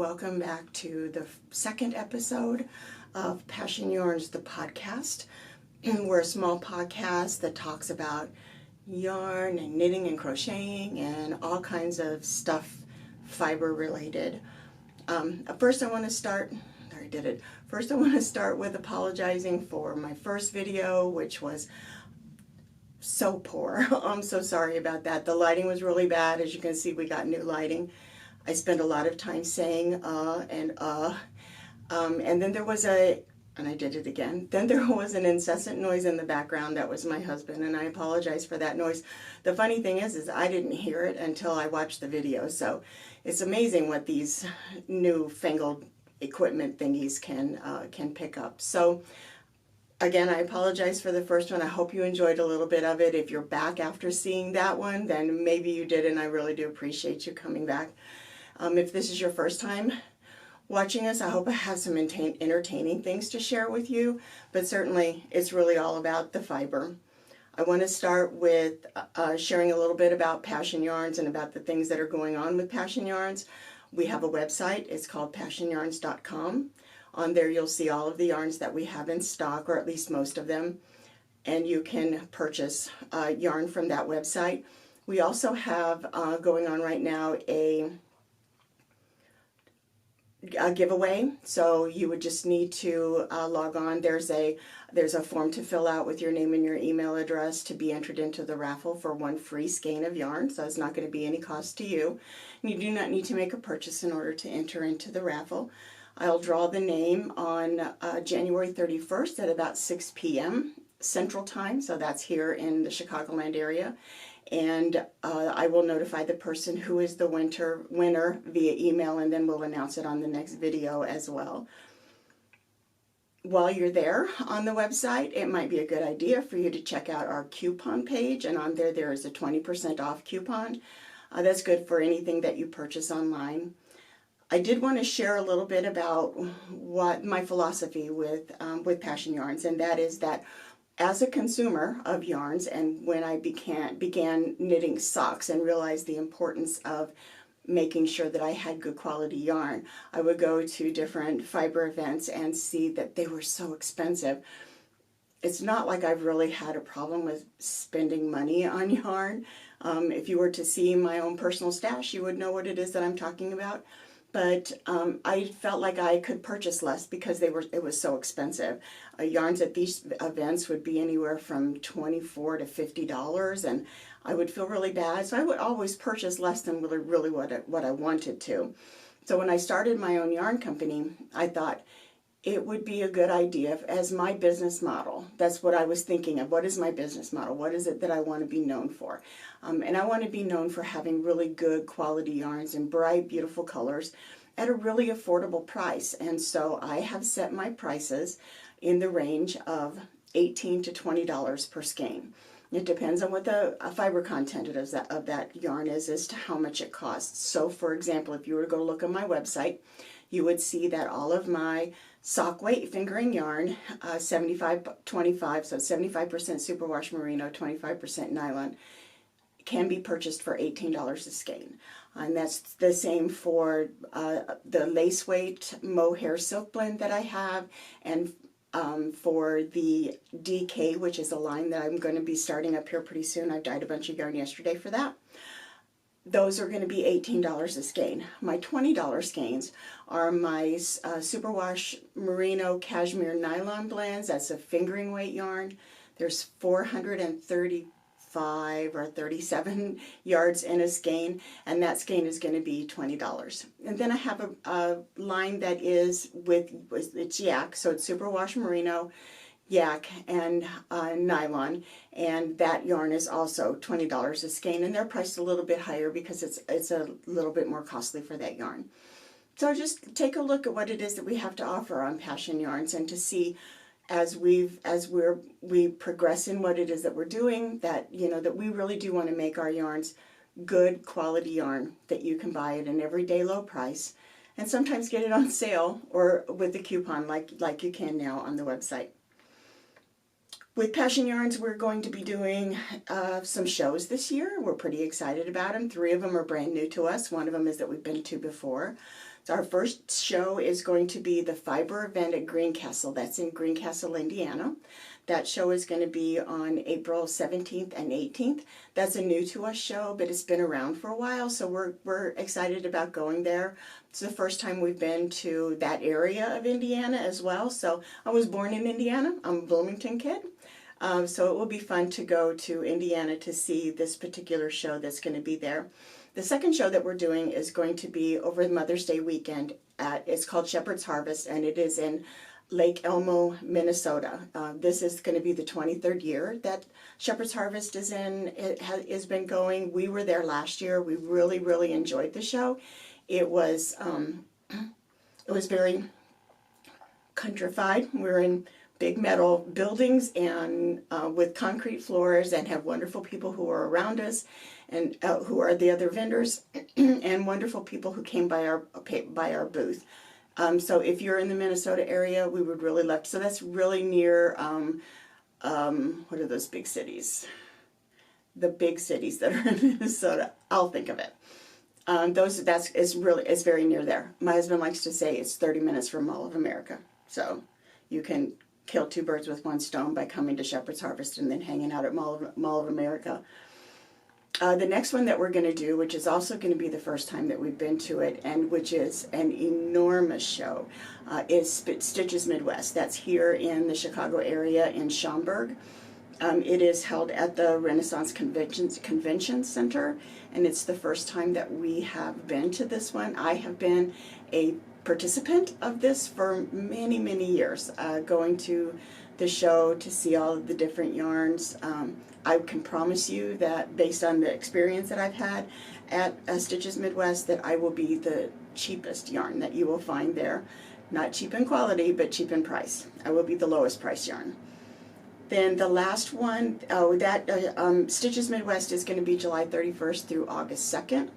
welcome back to the second episode of Passion Yarns, the podcast. We're a small podcast that talks about yarn and knitting and crocheting and all kinds of stuff fiber related. First I want to start with apologizing for my first video, which was so poor. I'm so sorry about that. The lighting was really bad. As you can see, we got new lighting. I spent a lot of time saying and then there was and I did it again. Then there was an incessant noise in the background. That was my husband, and I apologize for that noise. The funny thing is I didn't hear it until I watched the video. So it's amazing what these newfangled equipment thingies can pick up. So again, I apologize for the first one. I hope you enjoyed a little bit of it. If you're back after seeing that one, then maybe you did, and I really do appreciate you coming back. If this is your first time watching us, I hope I have some entertaining things to share with you, but certainly it's really all about the fiber. I want to start with sharing a little bit about Passion Yarns and about the things that are going on with Passion Yarns. We have a website. It's called passionyarns.com. On there you'll see all of the yarns that we have in stock, or at least most of them, and you can purchase yarn from that website. We also have going on right now a giveaway, so you would just need to log on. There's a form to fill out with your name and your email address to be entered into the raffle for one free skein of yarn, so it's not going to be any cost to you. And you do not need to make a purchase in order to enter into the raffle. I'll draw the name on January 31st at about 6 p.m. Central Time, so that's here in the Chicagoland area. And I will notify the person who is the winner via email, and then we'll announce it on the next video as well. While you're there on the website, it might be a good idea for you to check out our coupon page, and on there is a 20% off coupon. That's good for anything that you purchase online. I did want to share a little bit about what my philosophy with Passion Yarns, and that is that as a consumer of yarns, and when I began knitting socks and realized the importance of making sure that I had good quality yarn, I would go to different fiber events and see that they were so expensive. It's not like I've really had a problem with spending money on yarn. If you were to see my own personal stash, you would know what it is that I'm talking about. But I felt like I could purchase less because it was so expensive. Yarns at these events would be anywhere from $24 to $50, and I would feel really bad. So I would always purchase less than really what I wanted to. So when I started my own yarn company, I thought it would be a good idea as my business model. That's what I was thinking of. What is my business model? What is it that I want to be known for? And I want to be known for having really good quality yarns in bright, beautiful colors at a really affordable price. And so I have set my prices in the range of $18 to $20 per skein. It depends on what the fiber content of that yarn is as to how much it costs. So for example, if you were to go look at my website, you would see that all of my sock weight fingering yarn, 75-25, so 75% superwash merino, 25% nylon, can be purchased for $18 a skein. And that's the same for the lace weight mohair silk blend that I have, and for the DK, which is a line that I'm going to be starting up here pretty soon. I dyed a bunch of yarn yesterday for that. Those are going to be $18 a skein. My $20 skeins are my superwash merino cashmere nylon blends. That's a fingering weight yarn. There's 435 or 37 yards in a skein, and that skein is going to be $20. And then I have a line that is it's yak, so it's superwash merino, yak, and nylon, and that yarn is also $20 a skein, and they're priced a little bit higher because it's a little bit more costly for that yarn. So just take a look at what it is that we have to offer on Passion Yarns, and to see as we progress in what it is that we're doing, that that we really do want to make our yarns good quality yarn that you can buy at an everyday low price, and sometimes get it on sale or with a coupon like you can now on the website. With Passion Yarns, we're going to be doing some shows this year. We're pretty excited about them. 3 of them are brand new to us. One of them is that we've been to before. Our first show is going to be the fiber event at Greencastle. That's in Greencastle, Indiana. That show is going to be on April 17th and 18th. That's a new to us show, but it's been around for a while, so we're excited about going there. It's the first time we've been to that area of Indiana as well. So I was born in Indiana. I'm a Bloomington kid. So it will be fun to go to Indiana to see this particular show that's going to be there. The second show that we're doing is going to be over the Mother's Day weekend. It's called Shepherd's Harvest, and it is in Lake Elmo, Minnesota. This is going to be the 23rd year that Shepherd's Harvest is in. It has been going. We were there last year. We really, really enjoyed the show. It was very countrified. We're in big metal buildings and with concrete floors, and have wonderful people who are around us, and who are the other vendors, and wonderful people who came by our booth. So if you're in the Minnesota area, we would really love to. So that's really near, what are those big cities? The big cities that are in Minnesota. I'll think of it. It's very near there. My husband likes to say it's 30 minutes from Mall of America. So you can kill two birds with one stone by coming to Shepherd's Harvest and then hanging out at Mall of America. The next one that we're going to do, which is also going to be the first time that we've been to it, and which is an enormous show, is Stitches Midwest. That's here in the Chicago area in Schaumburg. It is held at the Renaissance Convention Center, and it's the first time that we have been to this one. I have been a participant of this for many, many years, going to the show to see all of the different yarns. I can promise you that based on the experience that I've had at Stitches Midwest, that I will be the cheapest yarn that you will find there. Not cheap in quality, but cheap in price. I will be the lowest price yarn. Then the last one, Stitches Midwest is going to be July 31st through August 2nd.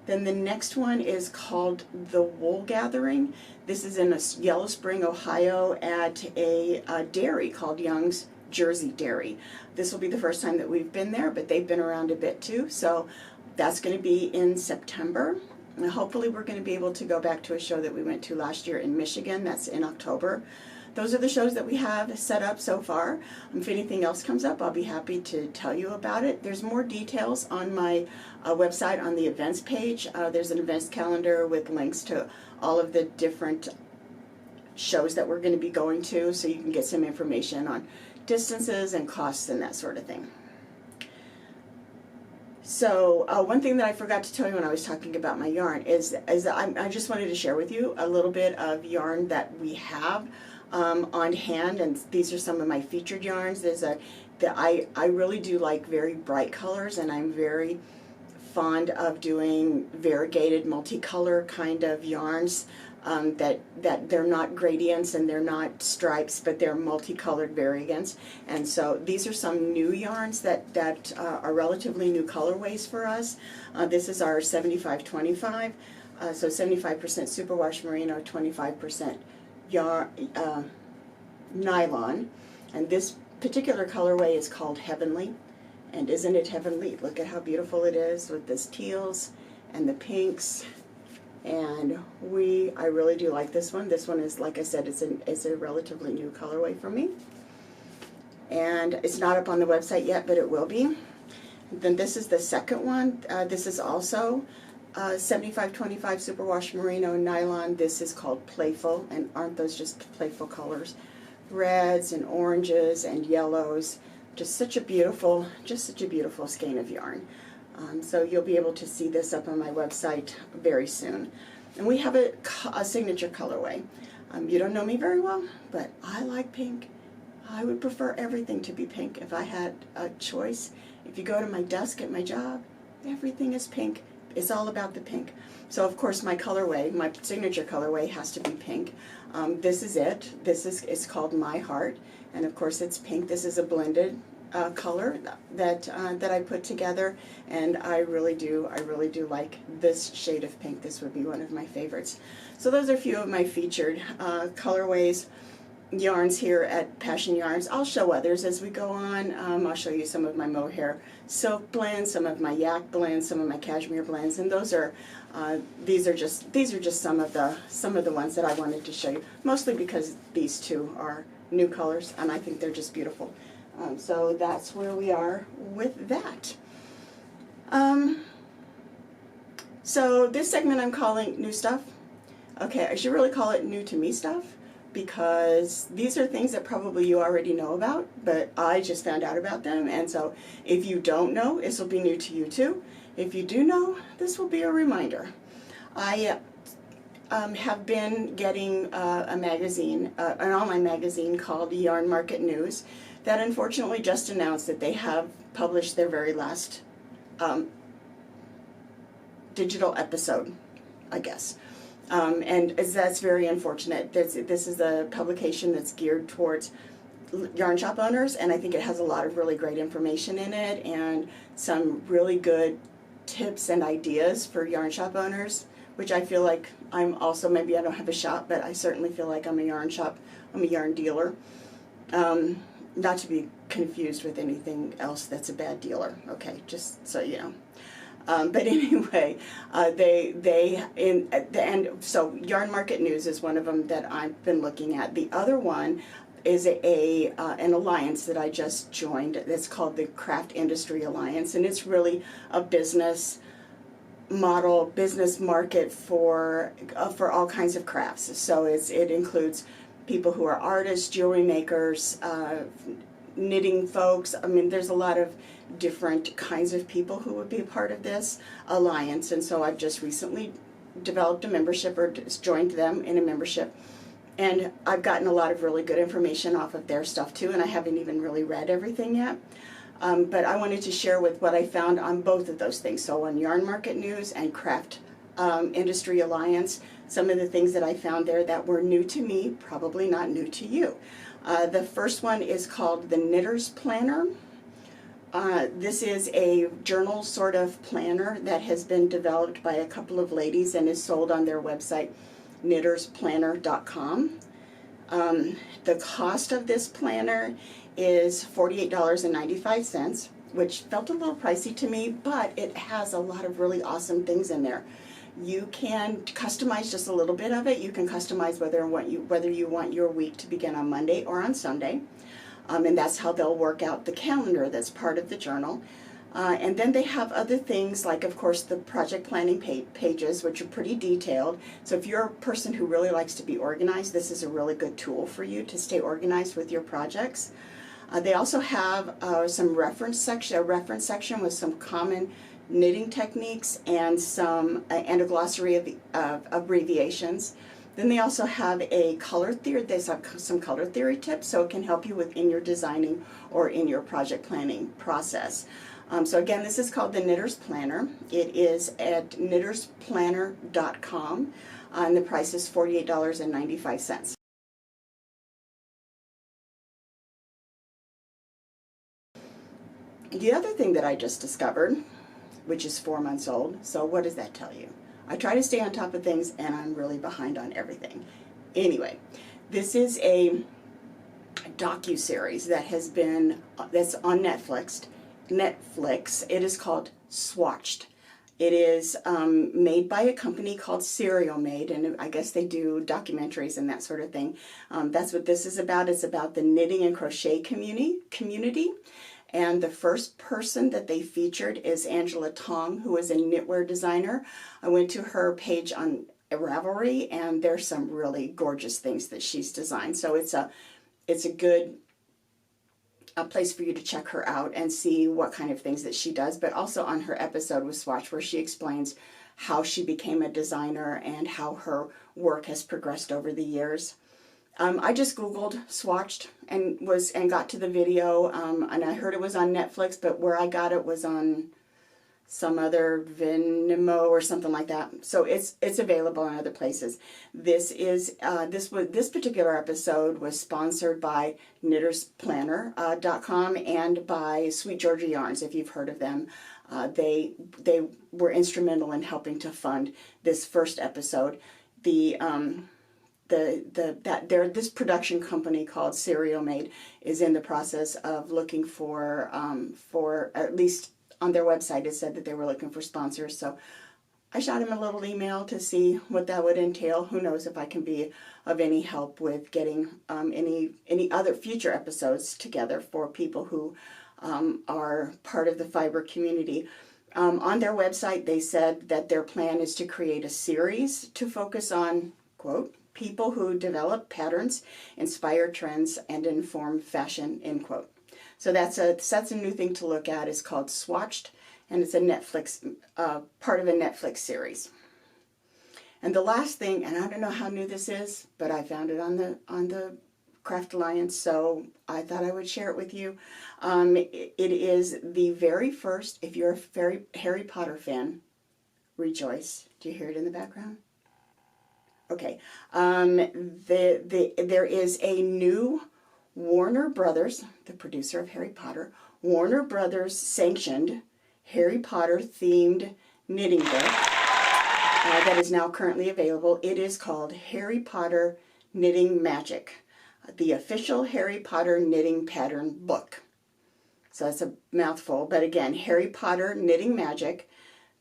Then the next one is called the Wool Gathering. This is in Yellow Spring, Ohio, at a dairy called Young's Jersey Dairy. This will be the first time that we've been there, but they've been around a bit too. So that's going to be in September. And hopefully we're going to be able to go back to a show that we went to last year in Michigan. That's in October. Those are the shows that we have set up so far. If anything else comes up, I'll be happy to tell you about it. There's more details on my website on the events page. There's an events calendar with links to all of the different shows that we're going to be going to, so you can get some information on distances and costs and that sort of thing. So one thing that I forgot to tell you when I was talking about my yarn is that I just wanted to share with you a little bit of yarn that we have on hand, and these are some of my featured yarns. I really do like very bright colors, and I'm very fond of doing variegated multicolor kind of yarns. That they're not gradients and they're not stripes, but they're multicolored variants. And so these are some new yarns that are relatively new colorways for us. This is our 75-25, so 75% superwash merino, 25% nylon. And this particular colorway is called Heavenly. And isn't it heavenly? Look at how beautiful it is with this teals and the pinks. And I really do like this one. This one is, like I said, it's a relatively new colorway for me. And it's not up on the website yet, but it will be. Then this is the second one. This is also 75-25 superwash merino nylon. This is called Playful, and aren't those just playful colors? Reds and oranges and yellows. Just such a beautiful skein of yarn. So you'll be able to see this up on my website very soon. And we have a signature colorway. You don't know me very well, but I like pink. I would prefer everything to be pink if I had a choice. If you go to my desk at my job, everything is pink. It's all about the pink. So of course my colorway, my signature colorway, has to be pink. This is it. It's called My Heart, and of course it's pink. This is a blended color that I put together, and I really do like this shade of pink. This would be one of my favorites. So those are a few of my featured colorways. yarns here at Passion Yarns. I'll show others as we go on. I'll show you some of my mohair silk blends, some of my yak blends, some of my cashmere blends, and those are these are just some of the ones that I wanted to show you. Mostly because these two are new colors, and I think they're just beautiful. So that's where we are with that. So this segment I'm calling New Stuff. Okay, I should really call it New to Me Stuff, because these are things that probably you already know about, but I just found out about them, and so if you don't know, this will be new to you too. If you do know, this will be a reminder. I have been getting a magazine, an online magazine called Yarn Market News, that unfortunately just announced that they have published their very last digital episode, I guess. And that's very unfortunate. This is a publication that's geared towards yarn shop owners, and I think it has a lot of really great information in it and some really good tips and ideas for yarn shop owners, which I feel like I'm also, maybe I don't have a shop, but I certainly feel like I'm a yarn shop, I'm a yarn dealer. Not to be confused with anything else that's a bad dealer, okay, just so you know. But anyway, so Yarn Market News is one of them that I've been looking at. The other one is an alliance that I just joined. It's called the Craft Industry Alliance, and it's really a business model, business market for all kinds of crafts. So it includes people who are artists, jewelry makers, knitting folks. I mean, there's a lot of different kinds of people who would be a part of this alliance, and so I've just recently developed a membership, or joined them in a membership, and I've gotten a lot of really good information off of their stuff too, and I haven't even really read everything yet, but I wanted to share with what I found on both of those things. So on Yarn Market News and Craft Industry Alliance, some of the things that I found there that were new to me, probably not new to you. The first one is called the Knitter's Planner. This is a journal sort of planner that has been developed by a couple of ladies and is sold on their website, knittersplanner.com. The cost of this planner is $48.95, which felt a little pricey to me, but it has a lot of really awesome things in there. You can customize just a little bit of it. You can customize whether you want your week to begin on Monday or on Sunday. And that's how they'll work out the calendar that's part of the journal. And then they have other things like, of course, the project planning pages, which are pretty detailed. So if you're a person who really likes to be organized, this is a really good tool for you to stay organized with your projects. They also have a reference section with some common knitting techniques and a glossary of abbreviations. Then they also have a color theory. They have some color theory tips, so it can help you in your designing or in your project planning process. So again, this is called the Knitter's Planner. It is at knittersplanner.com, and the price is $48.95. The other thing that I just discovered, which is 4 months old, so what does that tell you? I try to stay on top of things, and I'm really behind on everything. Anyway, this is a docu-series that's on Netflix. It is called Swatched. It is made by a company called Serial Made, and I guess they do documentaries and that sort of thing. That's what this is about. It's about the knitting and crochet community. And the first person that they featured is Angela Tong, who is a knitwear designer. I went to her page on Ravelry, and there's some really gorgeous things that she's designed. So it's a good place for you to check her out and see what kind of things that she does. But also on her episode with Swatch, where she explains how she became a designer and how her work has progressed over the years. I just Googled Swatched and got to the video, and I heard it was on Netflix, but where I got it was on some other Vimeo or something like that. So it's available in other places. This particular episode was sponsored by knittersplanner.com and by Sweet Georgia Yarns, if you've heard of them. They were instrumental in helping to fund this first episode. this production company called Serial Made is in the process of looking for at least on their website it said that they were looking for sponsors. So I shot him a little email to see what that would entail. Who knows if I can be of any help with getting any other future episodes together for people who are part of the fiber community. On their website, they said that their plan is to create a series to focus on, quote, people who develop patterns, inspire trends, and inform fashion, end quote. So that's a new thing to look at. It's called Swatched, and it's a Netflix, part of a Netflix series. And the last thing, and I don't know how new this is, but I found it on the Craft Alliance, so I thought I would share it with you. It is the very first, if you're a Harry Potter fan, rejoice. Do you hear it in the background? Okay. There is a new Warner Brothers, the producer of Harry Potter, Warner Brothers sanctioned Harry Potter themed knitting book that is now currently available. It is called Harry Potter Knitting Magic, the official Harry Potter knitting pattern book. So that's a mouthful, but again, Harry Potter Knitting Magic,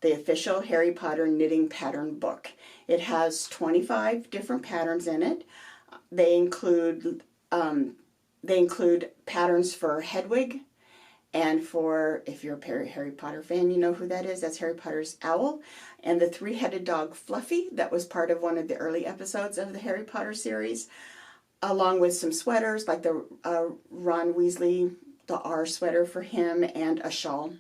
the official Harry Potter knitting pattern book. It has 25 different patterns in it. They include patterns for Hedwig, and for, if you're a Harry Potter fan, you know who that is. That's Harry Potter's owl. And the three-headed dog Fluffy, that was part of one of the early episodes of the Harry Potter series, along with some sweaters, like the Ron Weasley, the R sweater for him, and a shawl.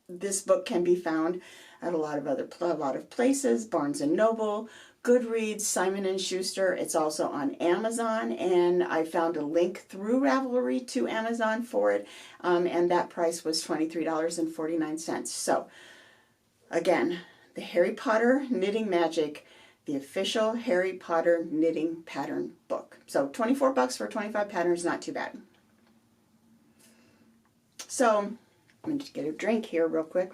This book can be found at a lot of places, Barnes & Noble, Goodreads, Simon & Schuster. It's also on Amazon, and I found a link through Ravelry to Amazon for it, and that price was $23.49. So, again, the Harry Potter Knitting Magic, the official Harry Potter knitting pattern book. So $24 for 25 patterns, not too bad. So, I'm going to get a drink here real quick.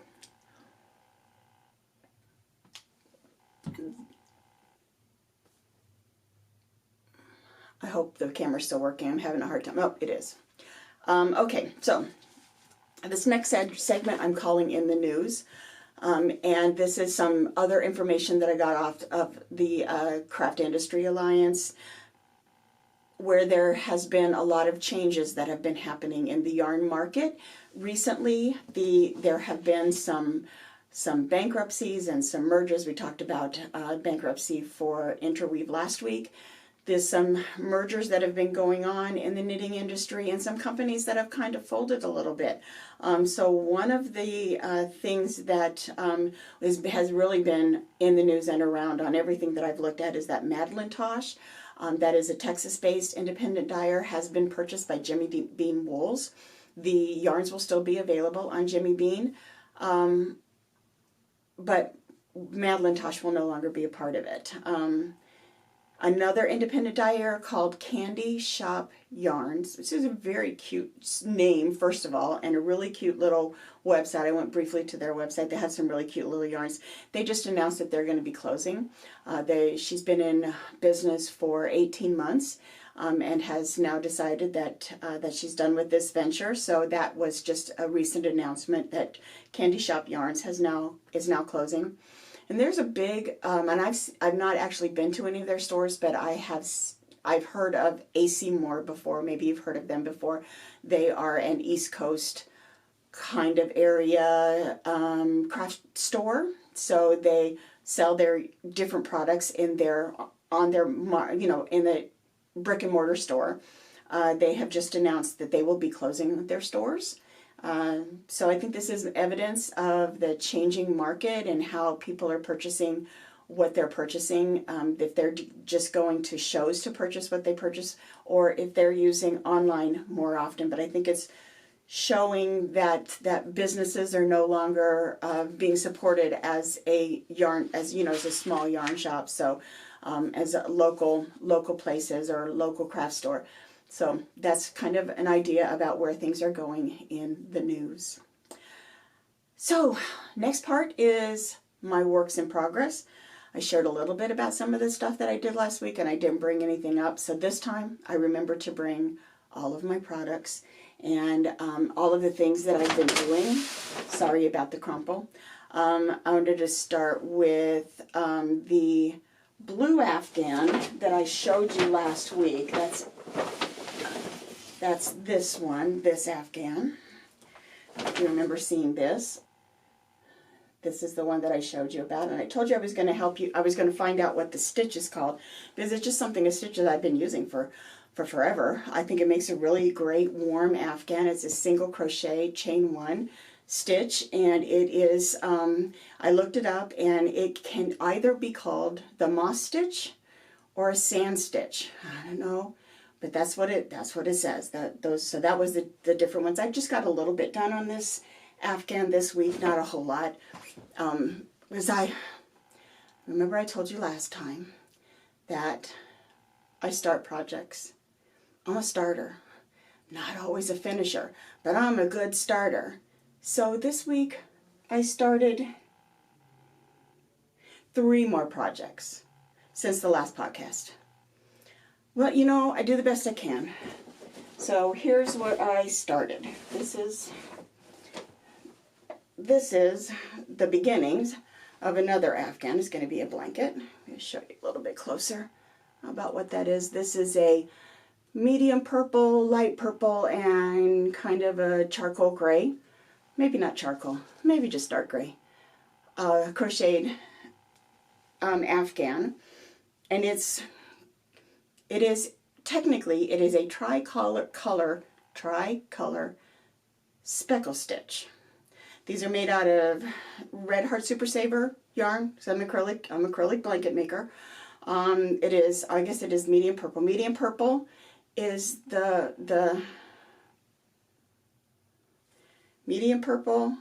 I hope the camera's still working. I'm having a hard time. Oh, it is. Okay, so this next segment I'm calling In the News. And this is some other information that I got off of the Craft Industry Alliance, where there has been a lot of changes that have been happening in the yarn market. Recently, there have been some bankruptcies and some mergers. We talked about bankruptcy for Interweave last week. There's some mergers that have been going on in the knitting industry and some companies that have kind of folded a little bit. So one of the things that has really been in the news and around on everything that I've looked at is that Madeline Tosh, that is a Texas-based independent dyer, has been purchased by Jimmy Bean Wools. The yarns will still be available on Jimmy Bean, but Madeline Tosh will no longer be a part of it. Another independent dyer called Candy Shop Yarns. This is a very cute name, first of all, and a really cute little website. I went briefly to their website. They have some really cute little yarns. They just announced that they're going to be closing. She's been in business for 18 months and has now decided that she's done with this venture. So that was just a recent announcement that Candy Shop Yarns is now closing. And there's a big, and I've not actually been to any of their stores, but I've heard of AC Moore before. Maybe you've heard of them before. They are an East Coast kind of area craft store. So they sell their different products in the brick and mortar store. They have just announced that they will be closing their stores. So I think this is evidence of the changing market and how people are purchasing what they're purchasing, if they're just going to shows to purchase what they purchase, or if they're using online more often. But I think it's showing that businesses are no longer being supported as a small yarn shop, so as a local places or local craft store. So that's kind of an idea about where things are going in the news. So next part is my works in progress. I shared a little bit about some of the stuff that I did last week, and I didn't bring anything up. So this time I remember to bring all of my products and all of the things that I've been doing. Sorry about the crumple. I wanted to start with the blue Afghan that I showed you last week. That's this one, this Afghan. If you remember seeing this. This is the one that I showed you about, and I told you I was going to help you. I was going to find out what the stitch is called, because it's just something, a stitch that I've been using for forever. I think it makes a really great warm Afghan. It's a single crochet chain 1 stitch, and it is, I looked it up, and it can either be called the moss stitch or a sand stitch. I don't know, but that's what it says. So that was the different ones. I just got a little bit done on this Afghan this week, not a whole lot, because I remember I told you last time that I start projects. I'm a starter, not always a finisher, but I'm a good starter. So this week I started 3 more projects since the last podcast. Well, you know, I do the best I can. So here's what I started. This is the beginnings of another Afghan. It's going to be a blanket. I'm going to show you a little bit closer about what that is. This is a medium purple, light purple, and kind of a charcoal gray. Maybe not charcoal, maybe just dark gray. Crocheted Afghan. And it is technically a tricolor speckle stitch. These are made out of Red Heart Super Saver yarn. So I'm acrylic blanket maker. It is, I guess it is medium purple. Medium purple is the medium purple.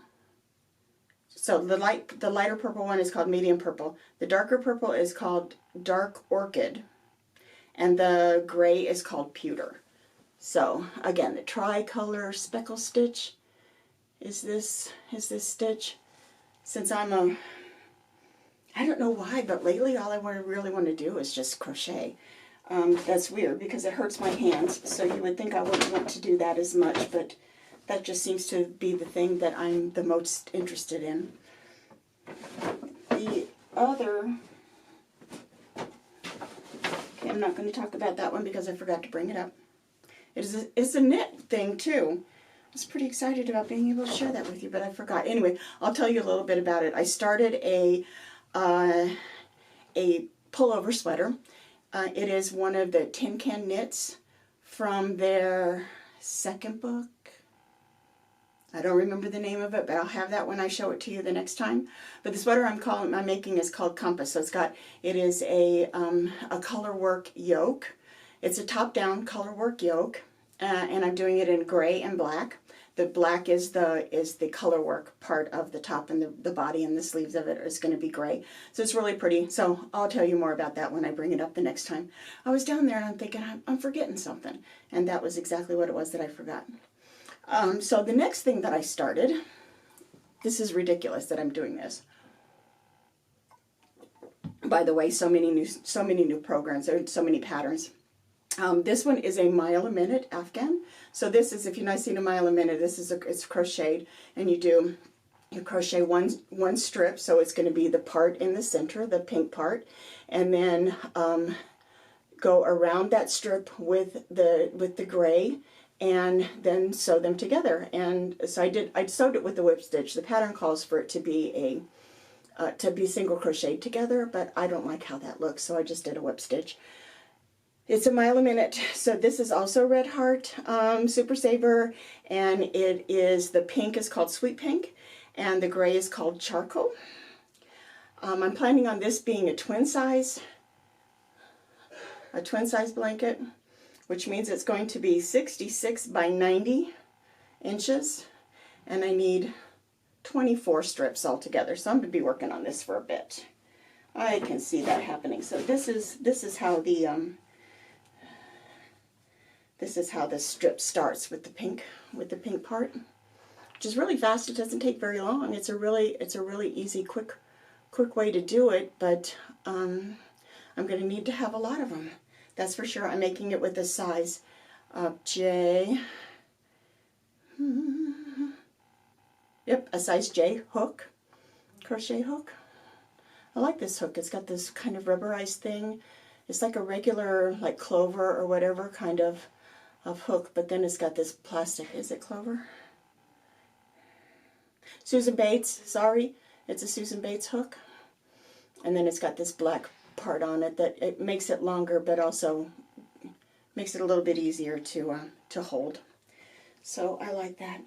So the lighter purple one is called medium purple. The darker purple is called dark orchid, and the gray is called pewter. So again, the tricolor speckle stitch is this stitch. Since I don't know why, but lately all I really want to do is just crochet. That's weird because it hurts my hands, so you would think I wouldn't want to do that as much, but that just seems to be the thing that I'm the most interested in. The other, okay, I'm not going to talk about that one because I forgot to bring it up. It's a knit thing too. I was pretty excited about being able to share that with you, but I forgot. Anyway, I'll tell you a little bit about it. I started a pullover sweater. It is one of the Tin Can Knits from their second book. I don't remember the name of it, but I'll have that when I show it to you the next time. But the sweater I'm making is called Compass. So it is a color work yoke. It's a top-down color work yoke, and I'm doing it in gray and black. The black is the color work part of the top, and the body and the sleeves of it is going to be gray. So it's really pretty. So I'll tell you more about that when I bring it up the next time. I was down there and I'm thinking, I'm forgetting something. And that was exactly what it was that I forgot. So the next thing that I started, this is ridiculous that I'm doing this. By the way, so many new programs, so many patterns. This one is a mile a minute Afghan. So this is, if you've not seen a mile a minute, it's crocheted, and you crochet one strip, so it's going to be the part in the center, the pink part, and then go around that strip with the gray, and then sew them together. And so I sewed it with the whip stitch. The pattern calls for it to be single crocheted together, but I don't like how that looks, so I just did a whip stitch. It's a mile a minute. So this is also Red Heart Super Saver, and the pink is called Sweet Pink, and the gray is called Charcoal. I'm planning on this being a twin size blanket, which means it's going to be 66 by 90 inches, and I need 24 strips altogether. So I'm going to be working on this for a bit. I can see that happening. So this is how the strip starts with the pink part, which is really fast. It doesn't take very long. It's a really easy, quick way to do it. But I'm going to need to have a lot of them. That's for sure. I'm making it with a size J. Yep, a size J hook, crochet hook. I like this hook. It's got this kind of rubberized thing. It's like a regular, like clover or whatever kind of hook, but then it's got this plastic. Is it clover? Susan Bates, sorry. It's a Susan Bates hook. And then it's got this black part on it that it makes it longer, but also makes it a little bit easier to hold. So I like that.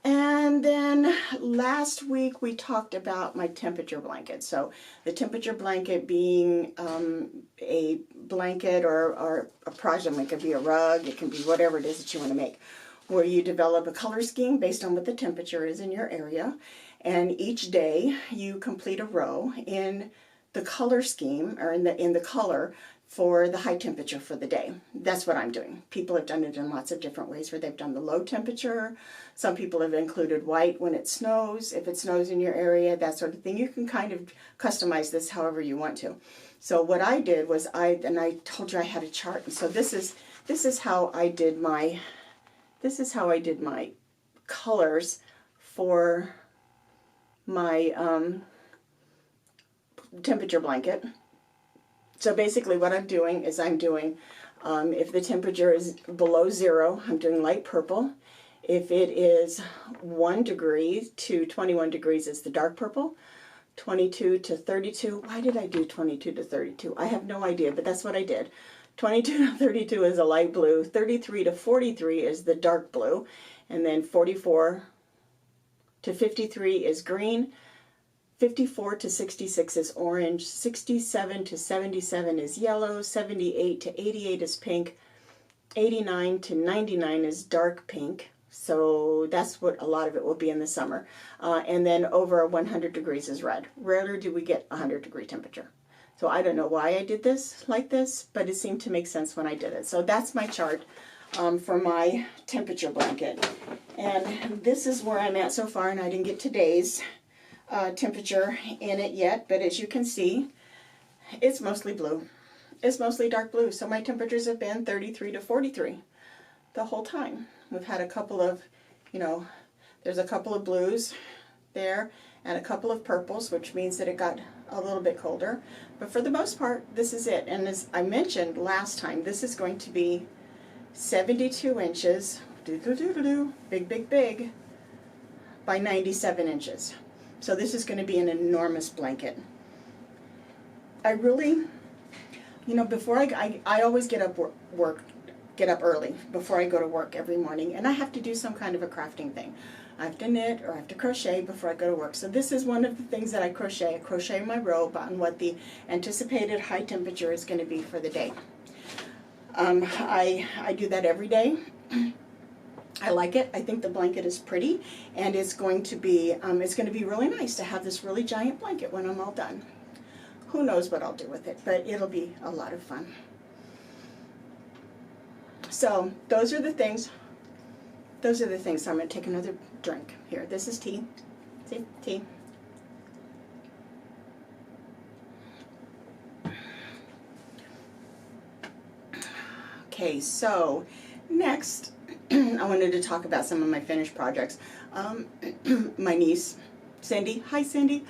And then last week we talked about my temperature blanket. So the temperature blanket being a blanket or a project. It could be a rug, it can be whatever it is that you want to make, where you develop a color scheme based on what the temperature is in your area. And each day you complete a row in the color scheme, or in the color for the high temperature for the day. That's what I'm doing. People have done it in lots of different ways, where they've done the low temperature. Some people have included white when it snows, if it snows in your area, that sort of thing. You can kind of customize this however you want to. So what I did was I told you I had a chart, and so this is how I did my colors for my temperature blanket. So basically what I'm doing is if the temperature is below 0, I'm doing light purple. If it is 1 degree to 21 degrees is the dark purple. 22 to 32, why did I do 22 to 32? I have no idea, but that's what I did. 22 to 32 is a light blue. 33 to 43 is the dark blue. And then 44 to 53 is green. 54 to 66 is orange, 67 to 77 is yellow, 78 to 88 is pink, 89 to 99 is dark pink, so that's what a lot of it will be in the summer. And then over 100 degrees is red. Rarely do we get 100-degree temperature. So I don't know why I did this like this, but it seemed to make sense when I did it. So that's my chart for my temperature blanket. And this is where I'm at so far, and I didn't get today's temperature in it yet, but as you can see, it's mostly blue. It's mostly dark blue. So my temperatures have been 33 to 43 the whole time. We've had a couple of, there's a couple of blues there and a couple of purples, which means that it got a little bit colder. But for the most part, this is it. And as I mentioned last time, this is going to be 72 inches, big, big, big, by 97 inches. So this is going to be an enormous blanket. I really, before I always get up early before I go to work every morning, and I have to do some kind of a crafting thing. I have to knit or I have to crochet before I go to work. So this is one of the things that I crochet. I crochet my robe on what the anticipated high temperature is going to be for the day. I do that every day. I like it. I think the blanket is pretty, and it's going to be really nice to have this really giant blanket when I'm all done. Who knows what I'll do with it, but it'll be a lot of fun. So those are the things. So I'm going to take another drink here. This is tea. See, tea. Okay, so next I wanted to talk about some of my finished projects. My niece, Cindy, hi Cindy,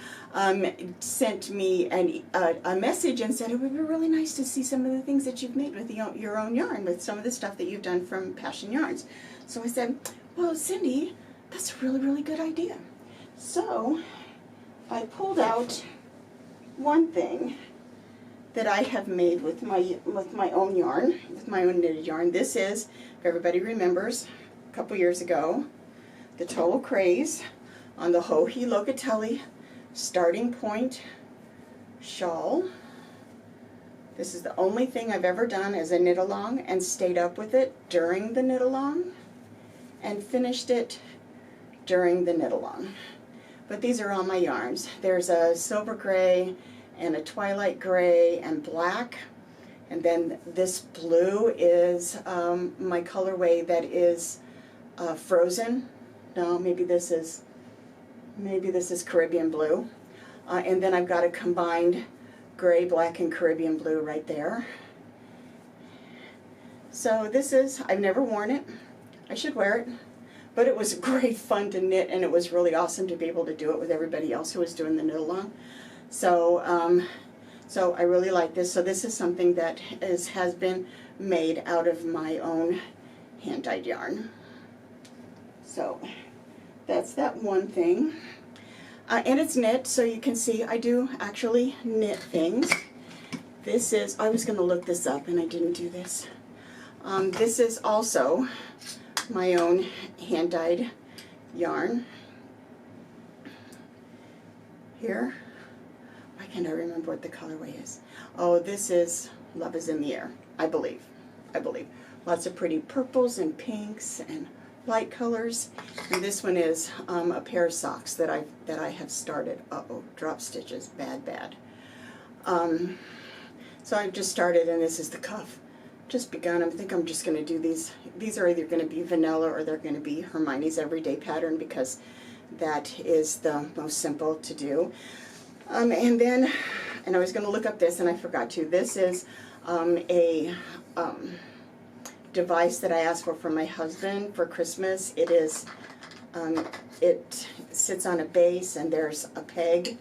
sent me a message and said it would be really nice to see some of the things that you've made with your own yarn, with some of the stuff that you've done from Passion Yarns. So I said, well, Cindy, that's a really, really good idea. So I pulled out one thing that I have made with my own yarn, with my own knitted yarn. This is, if everybody remembers, a couple years ago, the Total Craze on the Hohi Locatelli Starting Point shawl. This is the only thing I've ever done as a knit along and stayed up with it during the knit along and finished it during the knit along. But these are all my yarns. There's a silver gray and a twilight gray and black, and then this blue is my colorway that is frozen. No, maybe this is Caribbean blue. And then I've got a combined gray, black, and Caribbean blue right there. So this is, I've never worn it. I should wear it. But it was great fun to knit, and it was really awesome to be able to do it with everybody else who was doing the knit along. So, so I really like this. So this is something that has been made out of my own hand-dyed yarn. So that's that one thing. And it's knit, so you can see I do actually knit things. This is, I was going to look this up and I didn't do this. This is also my own hand-dyed yarn. Here. Why can't I remember what the colorway is? Oh, this is Love is in the Air, I believe. I believe. Lots of pretty purples and pinks and light colors. And this one is a pair of socks that I have started. Uh-oh, drop stitches, bad. So I've just started, and this is the cuff. Just begun. I think I'm just going to do these. These are either going to be vanilla or they're going to be Hermione's everyday pattern, because that is the most simple to do. And I was going to look up this and I forgot to. This is a device that I asked for my husband for Christmas. It is, it sits on a base, and there's a peg.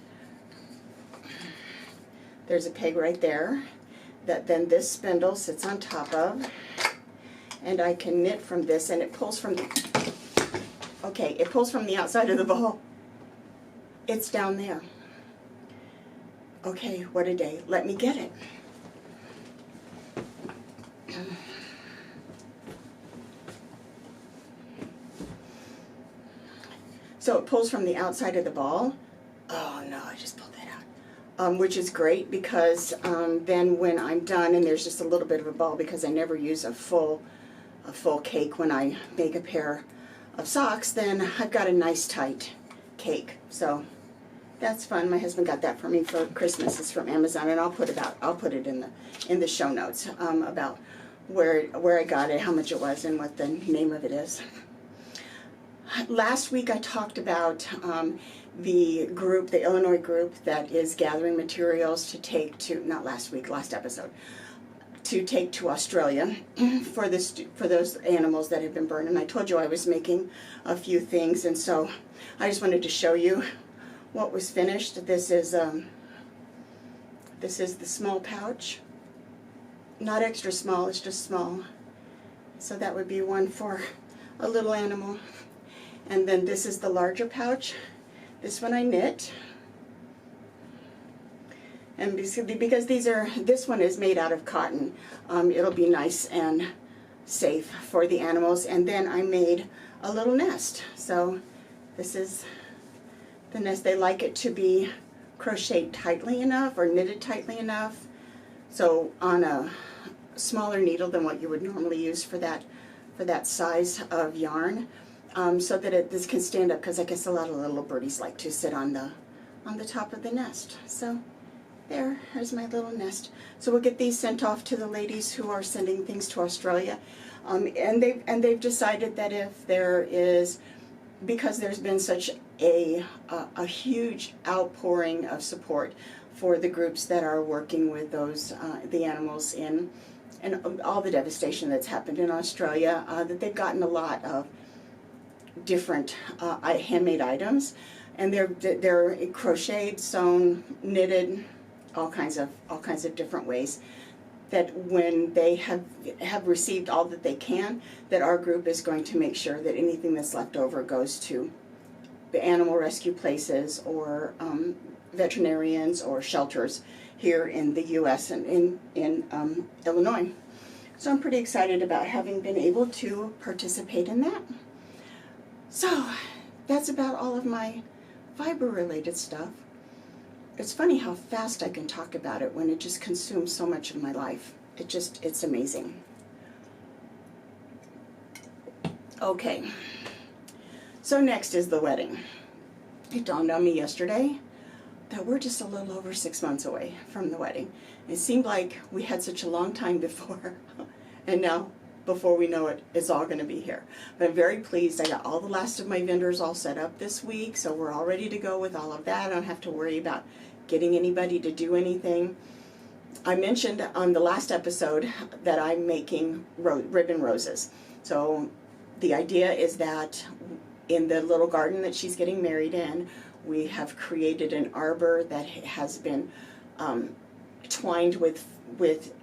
There's a peg right there that then this spindle sits on top of, and I can knit from this, and it pulls from the, okay, it pulls from the outside of the ball. It's down there. Okay, what a day. Let me get it. So it pulls from the outside of the ball. Oh no, I just pulled that out. Which is great, because then when I'm done and there's just a little bit of a ball, because I never use a full cake when I make a pair of socks, then I've got a nice tight cake. So that's fun. My husband got that for me for Christmas. It's from Amazon, and I'll put it in the show notes about where I got it, how much it was, and what the name of it is. Last week I talked about the group, the Illinois group that is gathering materials to take to, not last week, last episode, to take to Australia for those animals that have been burned. And I told you I was making a few things, and so I just wanted to show you what was finished. This is the small pouch. Not extra small, it's just small. So that would be one for a little animal. And then this is the larger pouch. This one I knit. And because this one is made out of cotton, it'll be nice and safe for the animals. And then I made a little nest. So this is the nest. They like it to be crocheted tightly enough or knitted tightly enough. So on a smaller needle than what you would normally use for that size of yarn. So that this can stand up, because I guess a lot of little birdies like to sit on the top of the nest. So there's my little nest. So we'll get these sent off to the ladies who are sending things to Australia, and they've decided that if there is, because there's been such a huge outpouring of support for the groups that are working with those the animals and all the devastation that's happened in Australia, that they've gotten a lot of different handmade items, and they're crocheted, sewn, knitted, all kinds of different ways, that when they have received all that they can, that our group is going to make sure that anything that's left over goes to the animal rescue places or veterinarians or shelters here in the U.S. and in Illinois. So I'm pretty excited about having been able to participate in that. So that's about all of my fiber-related stuff. It's funny how fast I can talk about it when it just consumes so much of my life. It's amazing. Okay, so next is the wedding. It dawned on me yesterday that we're just a little over 6 months away from the wedding. It seemed like we had such a long time before, and now before we know it, it's all going to be here. But I'm very pleased. I got all the last of my vendors all set up this week, so we're all ready to go with all of that. I don't have to worry about getting anybody to do anything. I mentioned on the last episode that I'm making ribbon roses. So the idea is that in the little garden that she's getting married in, we have created an arbor that has been twined with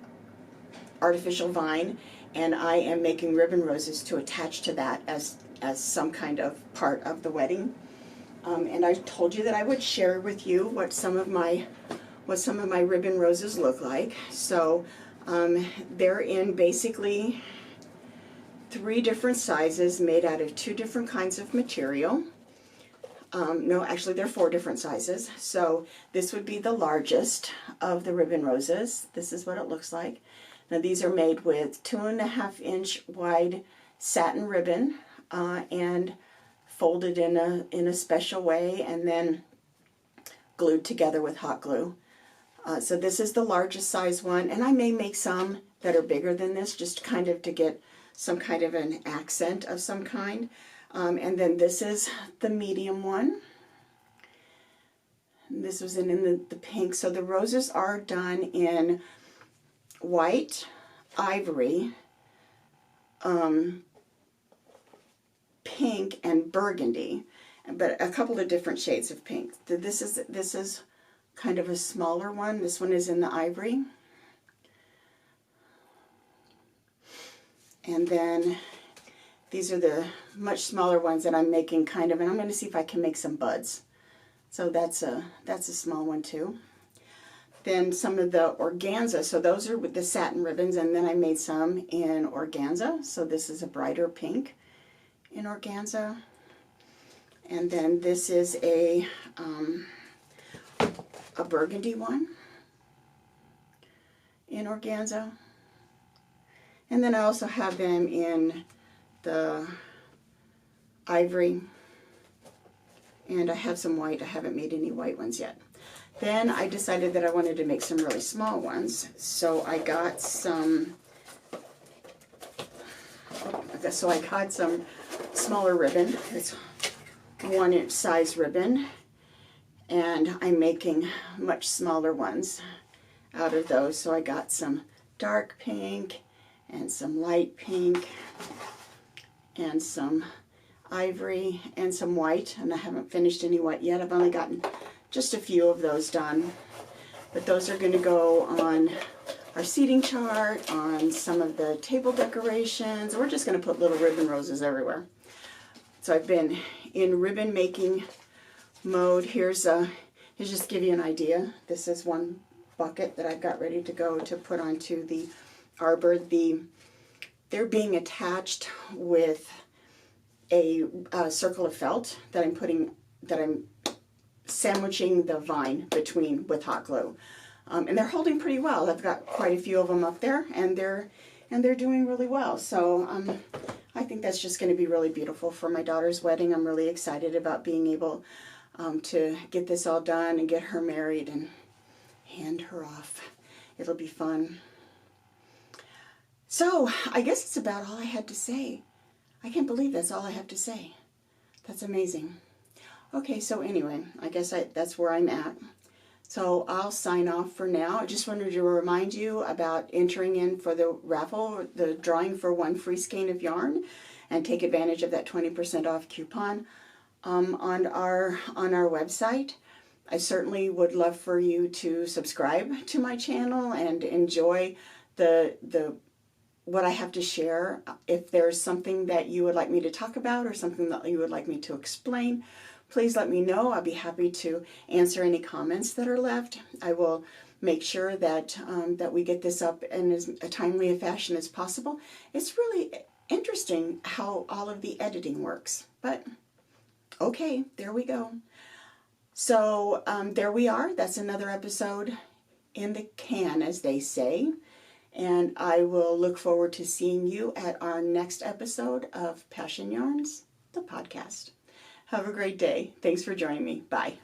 artificial vine, and I am making ribbon roses to attach to that as some kind of part of the wedding. And I told you that I would share with you what some of my ribbon roses look like. So they're in basically 3 different sizes, made out of 2 different kinds of material. No, actually they're 4 different sizes. So this would be the largest of the ribbon roses. This is what it looks like. Now these are made with 2.5-inch wide satin ribbon and folded in a special way and then glued together with hot glue. So this is the largest size one, and I may make some that are bigger than this, just kind of to get some kind of an accent of some kind. And then this is the medium one. This was in the pink. So the roses are done in white, ivory, pink, and burgundy, but a couple of different shades of pink. This is kind of a smaller one. This one is in the ivory. And then these are the much smaller ones that I'm making kind of, and I'm going to see if I can make some buds. So that's a small one too. Then some of the organza, so those are with the satin ribbons, and then I made some in organza. So this is a brighter pink in organza. And then this is a burgundy one in organza. And then I also have them in the ivory, and I have some white. I haven't made any white ones yet. Then I decided that I wanted to make some really small ones, so I got some smaller ribbon. It's 1-inch size ribbon, and I'm making much smaller ones out of those. So I got some dark pink and some light pink and some ivory and some white, and I haven't finished any white yet. I've only gotten just a few of those done, but those are going to go on our seating chart, on some of the table decorations. We're just going to put little ribbon roses everywhere. So I've been in ribbon making mode. Here's just to give you an idea. This is one bucket that I've got ready to go to put onto the arbor. They're being attached with a circle of felt that I'm sandwiching the vine between with hot glue, and they're holding pretty well. I've got quite a few of them up there, and they're doing really well. So I think that's just going to be really beautiful for my daughter's wedding. I'm really excited about being able to get this all done and get her married and hand her off. It'll be fun. So I guess it's about all I had to say. I can't believe that's all I have to say. That's amazing. Okay, so anyway, I guess that's where I'm at. So I'll sign off for now. I just wanted to remind you about entering in for the raffle, the drawing for 1 free skein of yarn, and take advantage of that 20% off coupon on our website. I certainly would love for you to subscribe to my channel and enjoy what I have to share. If there's something that you would like me to talk about or something that you would like me to explain, please let me know. I'll be happy to answer any comments that are left. I will make sure that that we get this up in as a timely a fashion as possible. It's really interesting how all of the editing works, but okay, there we go. So there we are. That's another episode in the can, as they say. And I will look forward to seeing you at our next episode of Passion Yarns, the podcast. Have a great day. Thanks for joining me. Bye.